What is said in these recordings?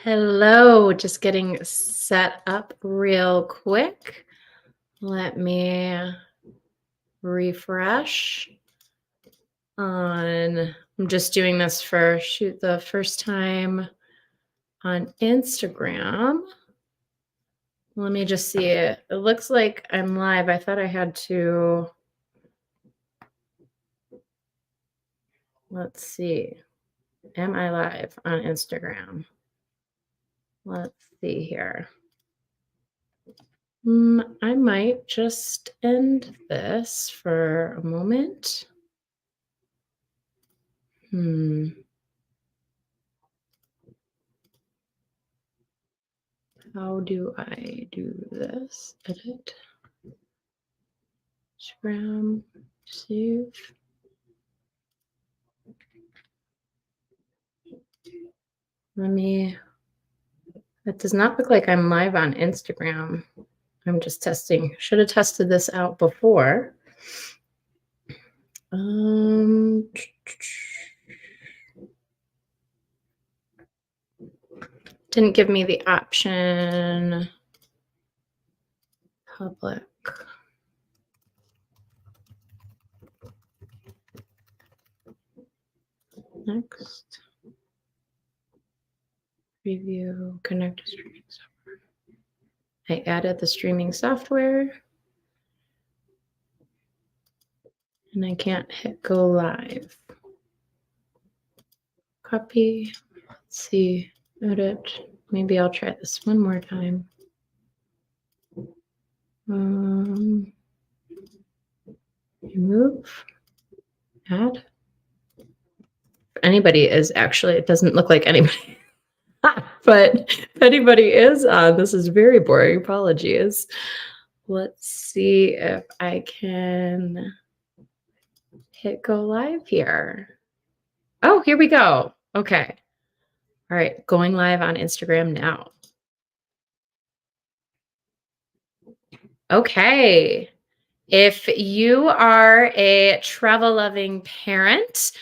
Hello, just getting set up real quick. Let me refresh I'm just doing this for shoot the first time on Instagram. Let me just see it. It looks like I'm live. I thought I had to, let's see. Am I live on Instagram? Let's see here. I might just end this for a moment. How do I do this? Edit, Instagram, save. It does not look like I'm live on Instagram. I'm just testing. Should have tested this out before. Didn't give me the option. Public. Next. Preview, connect to streaming software. I added the streaming software. And I can't hit go live. Copy. Let's see. Edit. Maybe I'll try this one more time. Remove. Add. Anybody is actually, it doesn't look like anybody. But if anybody is on, this is very boring. Apologies. Let's see if I can hit go live here. Oh, here we go. Okay. All right. Going live on Instagram now. Okay. If you are a travel-loving parent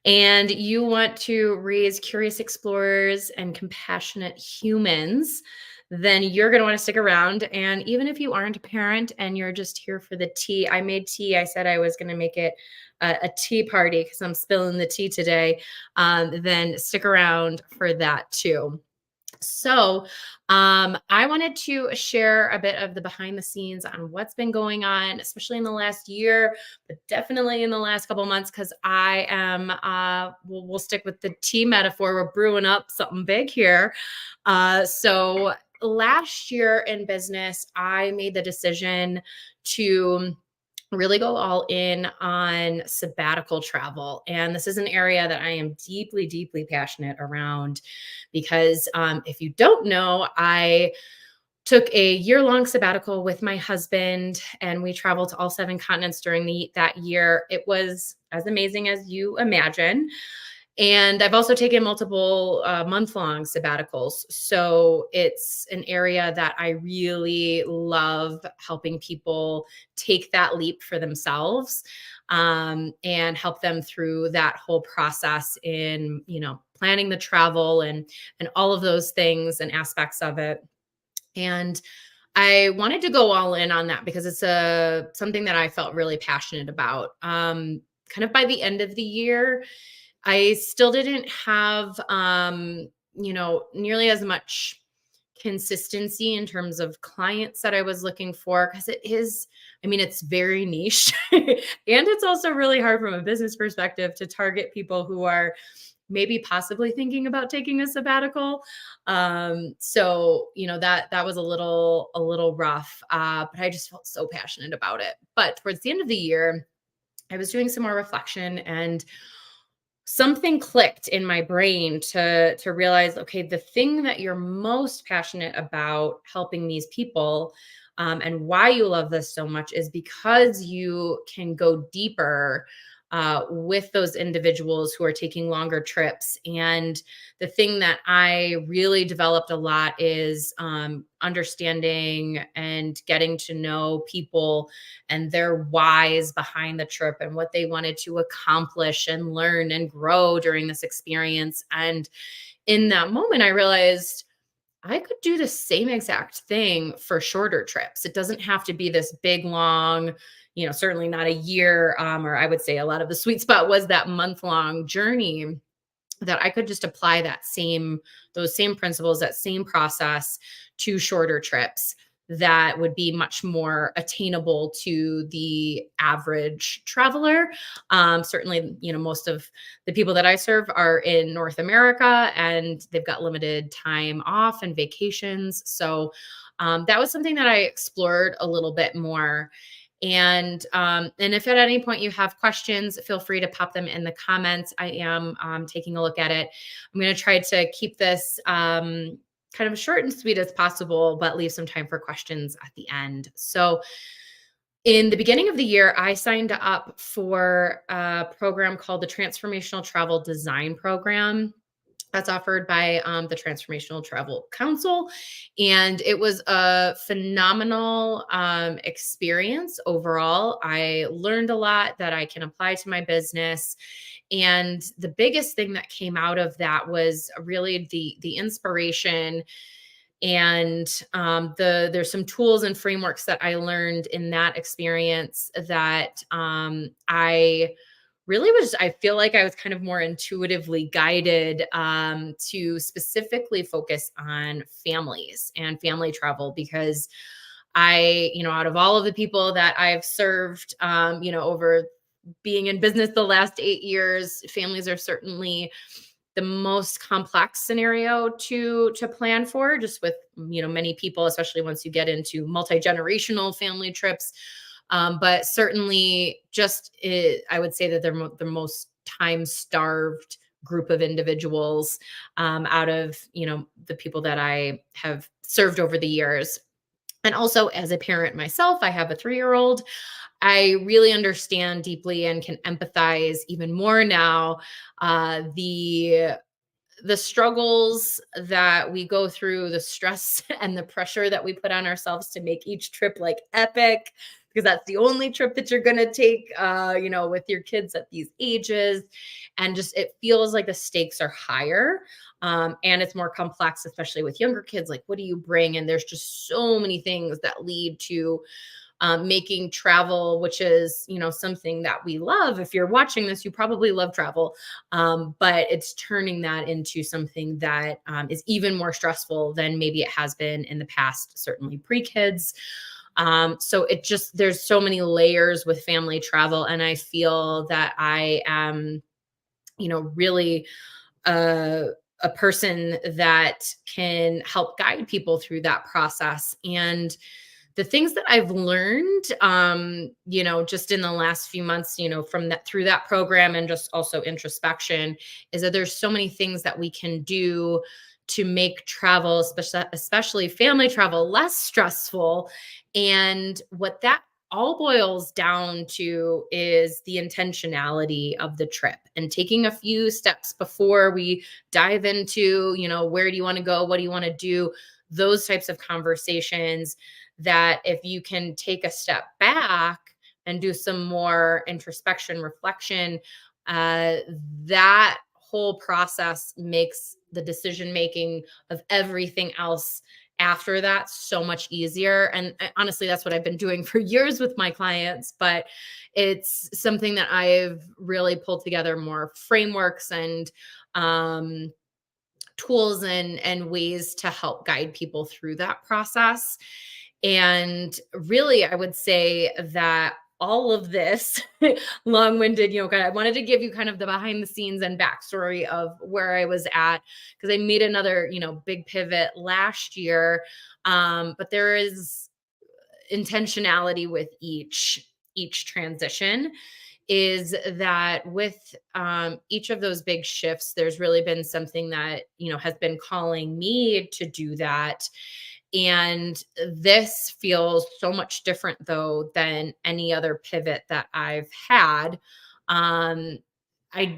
and you want to raise curious explorers and compassionate humans, then you're going to want to stick around. And even if you aren't a parent and you're just here for the tea, I made tea. I said I was going to make it a tea party because I'm spilling the tea today. Then stick around for that too. So I wanted to share a bit of the behind the scenes on what's been going on, especially in the last year, but definitely in the last couple months, because I am, we'll stick with the tea metaphor. We're brewing up something big here. So last year in business, I made the decision to really go all in on sabbatical travel. And this is an area that I am deeply, deeply passionate around because if you don't know, I took a year-long sabbatical with my husband and we traveled to all 7 continents during that year. It was as amazing as you imagine. And I've also taken multiple month-long sabbaticals. So it's an area that I really love helping people take that leap for themselves and help them through that whole process in, planning the travel and all of those things and aspects of it. And I wanted to go all in on that because it's something that I felt really passionate about. Kind of by the end of the year, I still didn't have, nearly as much consistency in terms of clients that I was looking for because it's very niche and it's also really hard from a business perspective to target people who are maybe possibly thinking about taking a sabbatical. That was a little rough, but I just felt so passionate about it. But towards the end of the year, I was doing some more reflection and something clicked in my brain to realize, okay, the thing that you're most passionate about helping these people and why you love this so much is because you can go deeper with those individuals who are taking longer trips. And the thing that I really developed a lot is understanding and getting to know people and their whys behind the trip and what they wanted to accomplish and learn and grow during this experience. And in that moment, I realized, I could do the same exact thing for shorter trips. It doesn't have to be this big, long, certainly not a year. Or I would say a lot of the sweet spot was that month-long journey, that I could just apply those same principles, that same process to shorter trips that would be much more attainable to the average traveler. Certainly, most of the people that I serve are in North America and they've got limited time off and vacations. So that was something that I explored a little bit more. And if at any point you have questions, feel free to pop them in the comments. I am taking a look at it. I'm going to try to keep this kind of short and sweet as possible, but leave some time for questions at the end. So, in the beginning of the year, I signed up for a program called the Transformational Travel Design Program that's offered by the Transformational Travel Council. And it was a phenomenal experience overall. I learned a lot that I can apply to my business. And the biggest thing that came out of that was really the inspiration, and there's some tools and frameworks that I learned in that experience that I really I feel like I was kind of more intuitively guided to specifically focus on families and family travel, because out of all of the people that I've served, over being in business the last 8 years, families are certainly the most complex scenario to plan for, just with many people, especially once you get into multi-generational family trips. But certainly I would say that they're the most time starved group of individuals out of the people that I have served over the years. And also, as a parent myself, I have a 3-year-old. I really understand deeply and can empathize even more now the struggles that we go through, the stress and the pressure that we put on ourselves to make each trip like epic, because that's the only trip that you're going to take, with your kids at these ages. And just it feels like the stakes are higher. And it's more complex, especially with younger kids. Like, what do you bring? And there's just so many things that lead to making travel, which is, something that we love. If you're watching this, you probably love travel, but it's turning that into something that is even more stressful than maybe it has been in the past, certainly pre-kids. So there's so many layers with family travel. And I feel that I am, really a, a person that can help guide people through that process. And the things that I've learned, just in the last few months, from that through that program, and just also introspection, is that there's so many things that we can do to make travel, especially family travel, less stressful. And what that all boils down to is the intentionality of the trip, and taking a few steps before we dive into, where do you want to go? What do you want to do? Those types of conversations, that if you can take a step back and do some more introspection, reflection, uh, that whole process makes the decision making of everything else after that so much easier. And honestly, that's what I've been doing for years with my clients, but it's something that I've really pulled together more frameworks and tools and ways to help guide people through that process. And really, I would say that all of this long-winded, I wanted to give you kind of the behind the scenes and backstory of where I was at, because I made another, big pivot last year. But there is intentionality with each transition, is that with each of those big shifts, there's really been something that, has been calling me to do that. And this feels so much different, though, than any other pivot that I've had.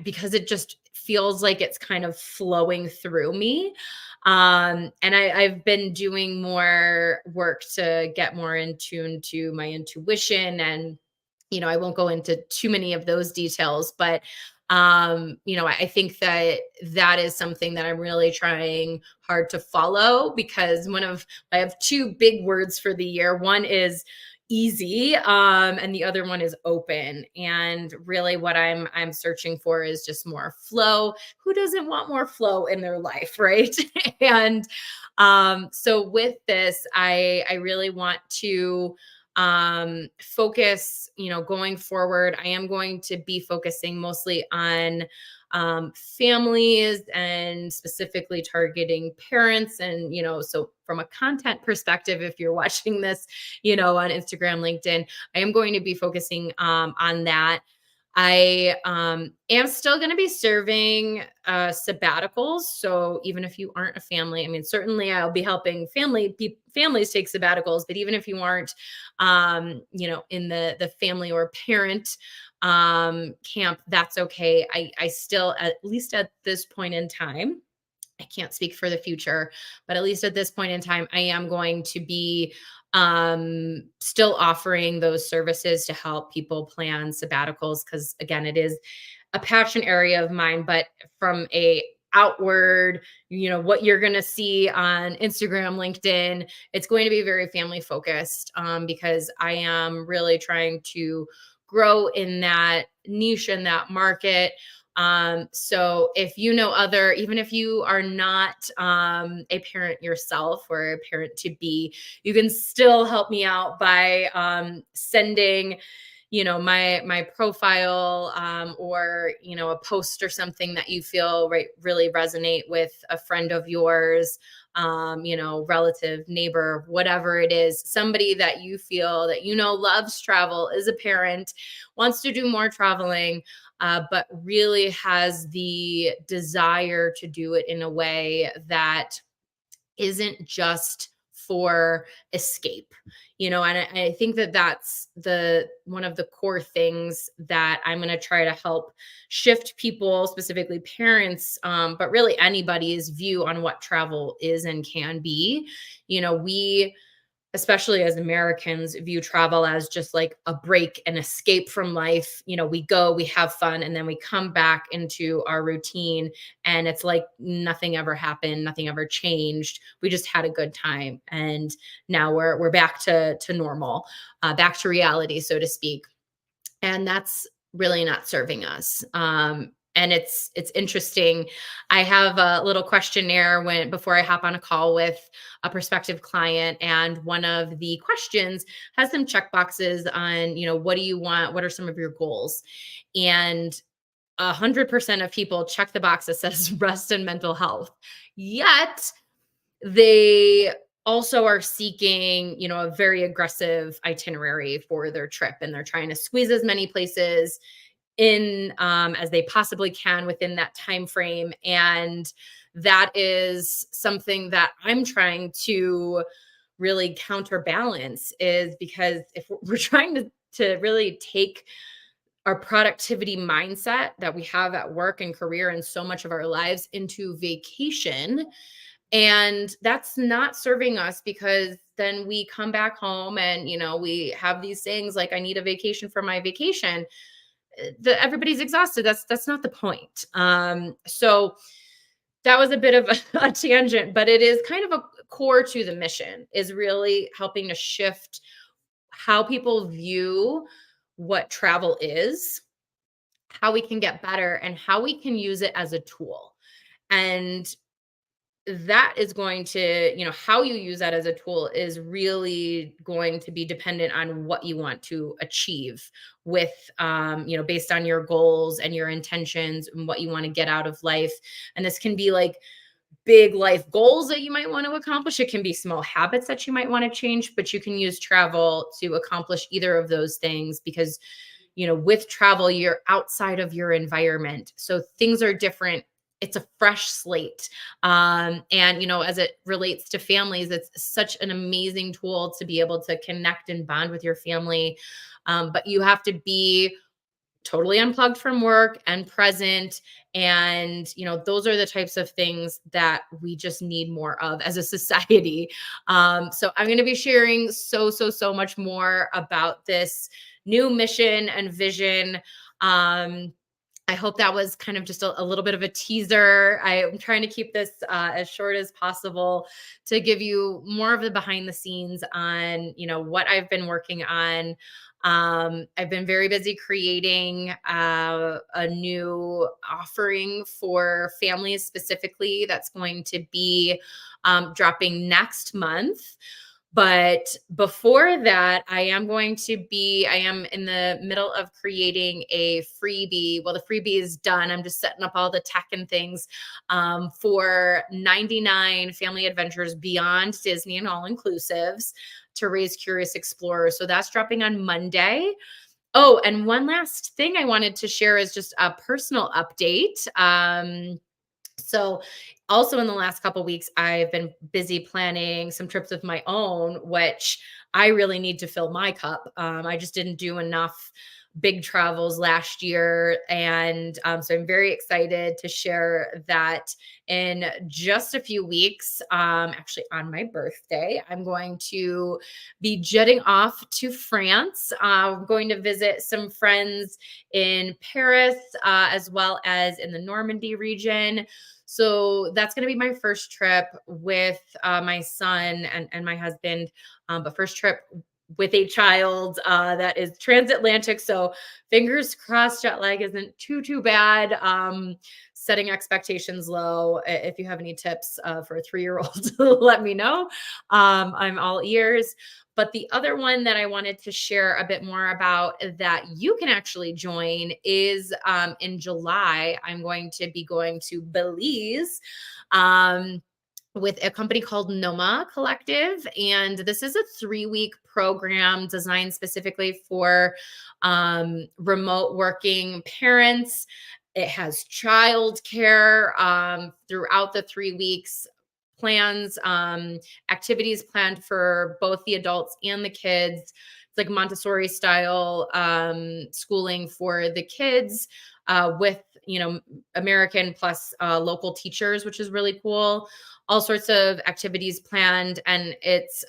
Because it just feels like it's kind of flowing through me. And I've been doing more work to get more in tune to my intuition. And I won't go into too many of those details, but I think that that is something that I'm really trying hard to follow, because I have two big words for the year. One is easy, and the other one is open. And really what I'm searching for is just more flow. Who doesn't want more flow in their life, right? And so with this, I really want to focus, going forward. I am going to be focusing mostly on families, and specifically targeting parents. And so from a content perspective, if you're watching this on Instagram, LinkedIn, I am going to be focusing on that. I am still going to be serving sabbaticals. So even if you aren't a family, I mean, certainly I'll be helping families take sabbaticals. But even if you aren't, in the family or parent camp, that's okay. I still, at least at this point in time, I can't speak for the future, but at least at this point in time, I am going to be still offering those services to help people plan sabbaticals, because again, it is a passion area of mine. But from a outward, what you're going to see on Instagram, LinkedIn, it's going to be very family focused, because I am really trying to grow in that niche, in that market. So if you know even if you are not a parent yourself or a parent to be, you can still help me out by sending my profile, or a post or something that you feel really resonate with a friend of yours, relative, neighbor, whatever it is, somebody that you feel that loves travel, is a parent, wants to do more traveling, but really has the desire to do it in a way that isn't just for escape. And I think that that's the one of the core things that I'm going to try to help shift people, specifically parents, but really anybody's view on what travel is and can be. We, especially as Americans, view travel as just like a break, an escape from life. We go, we have fun, and then we come back into our routine, and it's like nothing ever happened, nothing ever changed. We just had a good time, and now we're back to normal, back to reality, so to speak. And that's really not serving us. And it's interesting. I have a little questionnaire before I hop on a call with a prospective client, and one of the questions has some check boxes on, what do you want? What are some of your goals? And 100% of people check the box that says rest and mental health. Yet they also are seeking, a very aggressive itinerary for their trip, and they're trying to squeeze as many places in as they possibly can within that time frame. And that is something that I'm trying to really counterbalance, is because if we're trying to really take our productivity mindset that we have at work and career and so much of our lives into vacation, and that's not serving us, because then we come back home and we have these things like, I need a vacation for my vacation. Everybody's exhausted. That's not the point. So that was a bit of a tangent, but it is kind of a core to the mission, is really helping to shift how people view what travel is, how we can get better, and how we can use it as a tool. And that is going to, how you use that as a tool is really going to be dependent on what you want to achieve with, based on your goals and your intentions and what you want to get out of life. And this can be like big life goals that you might want to accomplish. It can be small habits that you might want to change, but you can use travel to accomplish either of those things, because with travel, you're outside of your environment. So things are different. It's a fresh slate. And, as it relates to families, it's such an amazing tool to be able to connect and bond with your family. But you have to be totally unplugged from work and present. And, those are the types of things that we just need more of as a society. So I'm going to be sharing so much more about this new mission and vision. I hope that was kind of just a little bit of a teaser. I'm trying to keep this as short as possible to give you more of the behind the scenes on, what I've been working on. I've been very busy creating a new offering for families specifically that's going to be dropping next month. But before that, I am in the middle of creating a freebie. Well, the freebie is done. I'm just setting up all the tech and things for 99 family adventures beyond Disney and all inclusives to raise curious explorers. So that's dropping on Monday. Oh, and one last thing I wanted to share is just a personal update. So also in the last couple weeks, I've been busy planning some trips of my own, which I really need to fill my cup. I just didn't do enough big travels last year. And so I'm very excited to share that in just a few weeks, actually on my birthday, I'm going to be jetting off to France. I'm going to visit some friends in Paris, as well as in the Normandy region. So that's going to be my first trip with my son and my husband, but first trip with a child that is transatlantic. So fingers crossed, jet lag isn't too bad. Setting expectations low. If you have any tips for a 3-year old, let me know. I'm all ears. But the other one that I wanted to share a bit more about that you can actually join is in July. I'm going to be going to Belize. With a company called Noma Collective. And this is a 3-week program designed specifically for remote working parents. It has childcare throughout the 3 weeks, plans, activities planned for both the adults and the kids. It's like Montessori style schooling for the kids with, American plus local teachers, which is really cool. All sorts of activities planned, and it's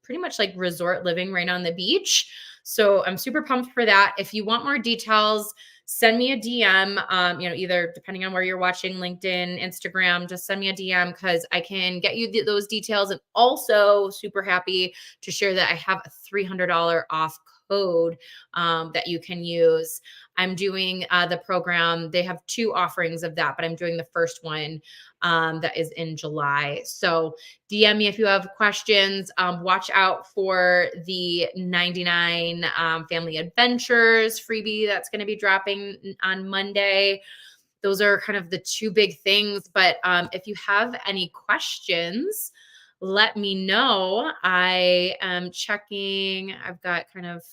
pretty much like resort living right on the beach. So I'm super pumped for that. If you want more details, send me a DM. Either depending on where you're watching, LinkedIn, Instagram, just send me a DM because I can get you those details. And also, super happy to share that I have a $300 off code that you can use. I'm doing the program. They have 2 offerings of that, but I'm doing the first one that is in July. So DM me if you have questions. Watch out for the 99 Family Adventures freebie that's going to be dropping on Monday. Those are kind of the 2 big things. But if you have any questions, let me know. I am checking. I've got kind of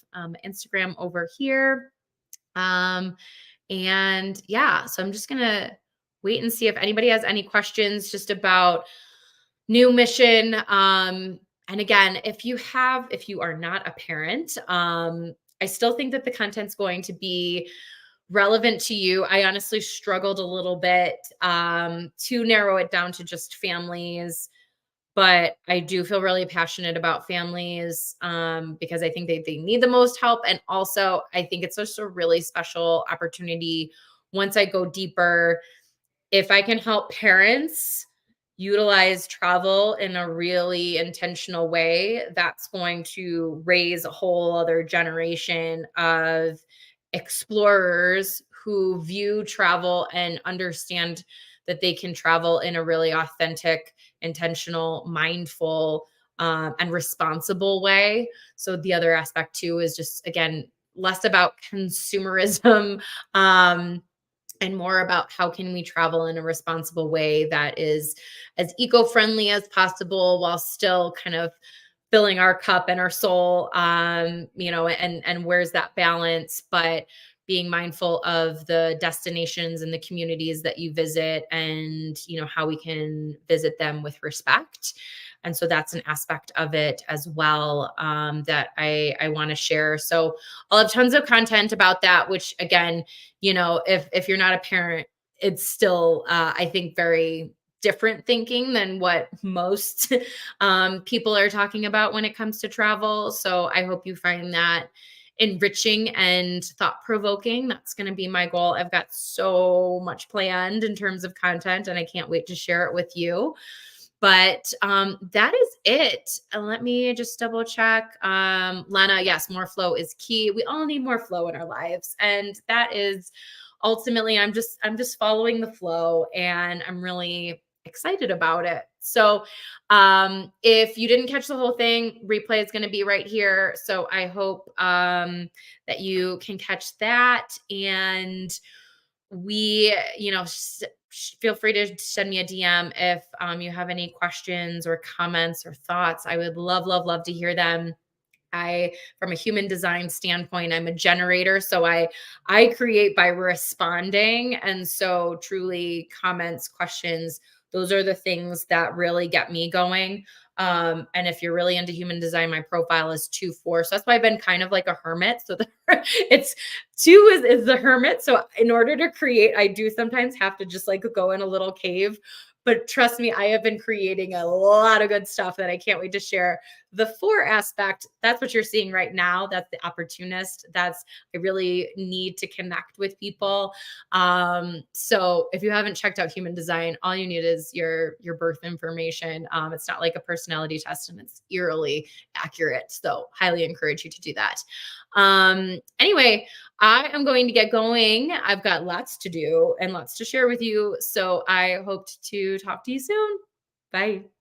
Instagram over here. And yeah, so I'm just going to wait and see if anybody has any questions just about new mission. And again, if you are not a parent, I still think that the content's going to be relevant to you. I honestly struggled a little bit to narrow it down to just families, but I do feel really passionate about families because I think they need the most help. And also, I think it's just a really special opportunity once I go deeper. If I can help parents utilize travel in a really intentional way, that's going to raise a whole other generation of explorers who view travel and understand that they can travel in a really authentic, intentional, mindful, and responsible way. So the other aspect too is just again less about consumerism and more about how can we travel in a responsible way that is as eco-friendly as possible while still kind of filling our cup and our soul, and where's that balance, but being mindful of the destinations and the communities that you visit and how we can visit them with respect. And so that's an aspect of it as well, that I want to share. So I'll have tons of content about that, which again, if you're not a parent, it's still I think very different thinking than what most people are talking about when it comes to travel. So I hope you find that enriching and thought provoking. That's going to be my goal. I've got so much planned in terms of content, and I can't wait to share it with you. But that is it. Let me just double check. Lena, yes, more flow is key. We all need more flow in our lives, and that is ultimately I'm just following the flow, and I'm really excited about it. So if you didn't catch the whole thing, replay is going to be right here. So I hope that you can catch that. And we, feel free to send me a DM if you have any questions or comments or thoughts. I would love, love, love to hear them. From a human design standpoint, I'm a generator, so I create by responding, and so truly comments, questions, those are the things that really get me going. And if you're really into human design, my profile is 2-4, so that's why I've been kind of like a hermit. So it's 2 is the hermit. So in order to create, I do sometimes have to just like go in a little cave. But trust me, I have been creating a lot of good stuff that I can't wait to share. The 4 aspect, that's what you're seeing right now. That's the opportunist. That's I really need to connect with people. So if you haven't checked out human design, all you need is your birth information. It's not like a personality test, and it's eerily accurate. So highly encourage you to do that. Anyway, I am going to get going. I've got lots to do and lots to share with you. So I hope to talk to you soon. Bye.